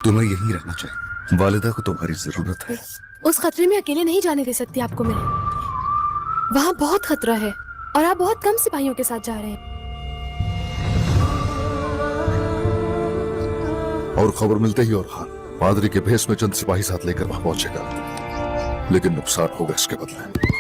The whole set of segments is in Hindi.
तुम्हें यहीं रहना चाहिए। वालिदा को तुम्हारी जरूरत है। उस खतरे में अकेले नहीं जाने दे सकती आपको मैं। वहाँ बहुत खतरा है और आप बहुत कम सिपाहियों के साथ जा रहे हैं। और खबर मिलते ही और पादरी के भेष में चंद सिपाही साथ लेकर वहां पहुंचेगा, लेकिन नुकसान होगा इसके बदले।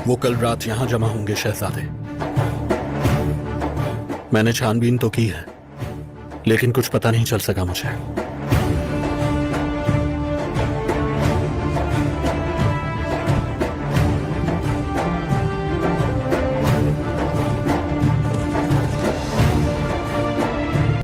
वो कल रात यहां जमा होंगे शहजादे। मैंने छानबीन तो की है, लेकिन कुछ पता नहीं चल सका मुझे।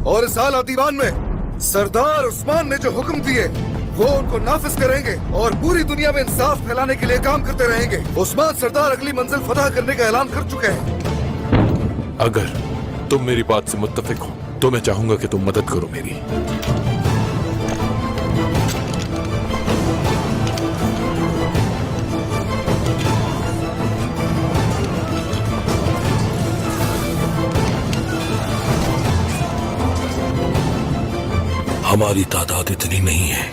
और इस आला दीवान में सरदार उस्मान ने जो हुक्म दिए वो उनको नाफिज करेंगे और पूरी दुनिया में इंसाफ फैलाने के लिए काम करते रहेंगे। उस्मान सरदार अगली मंजिल फतह करने का ऐलान कर चुके हैं। अगर तुम मेरी बात से मुत्तफिक हो तो मैं चाहूंगा कि तुम मदद करो मेरी। हमारी तादाद इतनी नहीं है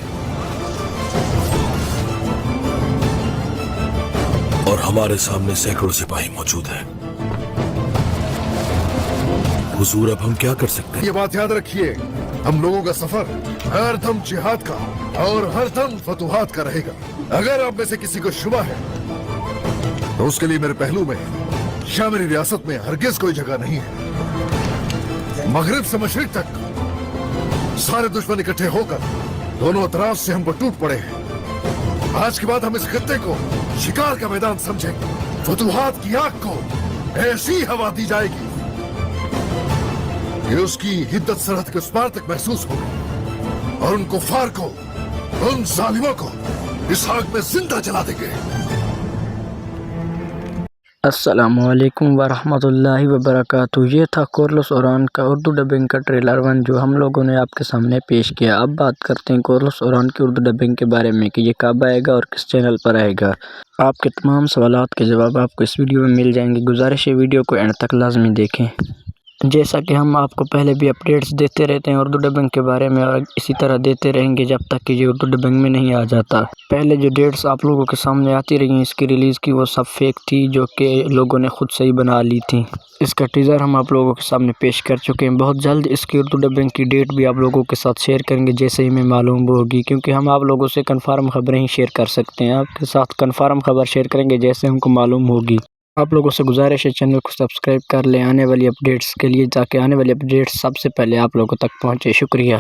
और हमारे सामने सैकड़ों सिपाही मौजूद हैं। हुजूर, अब हम क्या कर सकते हैं? ये बात याद रखिए, हम लोगों का सफर हर दम जिहाद का और हर दम फतुहात का रहेगा। अगर आप में से किसी को शुबा है तो उसके लिए मेरे पहलू में या मेरी रियासत में हरगिज कोई जगह नहीं है। मगरिब से मशरिक तक सारे दुश्मन इकट्ठे होकर दोनों अतराफ से हम पर टूट पड़े हैं। आज के बाद हम इस खत्ते को शिकार का मैदान समझेंगे। फतुहात की आग को ऐसी हवा दी जाएगी कि उसकी हिद्दत सरहद के उस पार तक महसूस होगी और उन कुफार को, उन जालिमों को इस आग में जिंदा जला देंगे। अस्सलामुअलैकुम वरहमतुल्लाहि वबरकातुहू। ये था कोरलस ओरान का उर्दू डबिंग का ट्रेलर 1 जो हम लोगों ने आपके सामने पेश किया। अब बात करते हैं कोरलस ओरान की उर्दू डबिंग के बारे में कि ये कब आएगा और किस चैनल पर आएगा। आपके तमाम सवालात के जवाब आपको इस वीडियो में मिल जाएंगे। गुजारिश है वीडियो को एंड तक लाजमी देखें। जैसा कि हम आपको पहले भी अपडेट्स देते रहते हैं उर्दू डबिंग के बारे में और इसी तरह देते रहेंगे जब तक कि ये उर्दू डबिंग में नहीं आ जाता। पहले जो डेट्स आप लोगों के सामने आती रही हैं इसकी रिलीज़ की, वो सब फेक थी जो कि लोगों ने खुद से ही बना ली थी। इसका टीज़र हम आप लोगों के सामने पेश कर चुके हैं। बहुत जल्द इसकी उर्दू डबिंग की डेट भी आप लोगों के साथ शेयर करेंगे जैसे ही हमें मालूम होगी, क्योंकि हम आप लोगों से कन्फर्म खबरें ही शेयर कर सकते हैं। आपके साथ कन्फर्म खबर शेयर करेंगे जैसे हमको मालूम होगी। आप लोगों से गुजारिश है चैनल को सब्सक्राइब कर लें आने वाली अपडेट्स के लिए, ताकि आने वाली अपडेट्स सबसे पहले आप लोगों तक पहुंचे। शुक्रिया।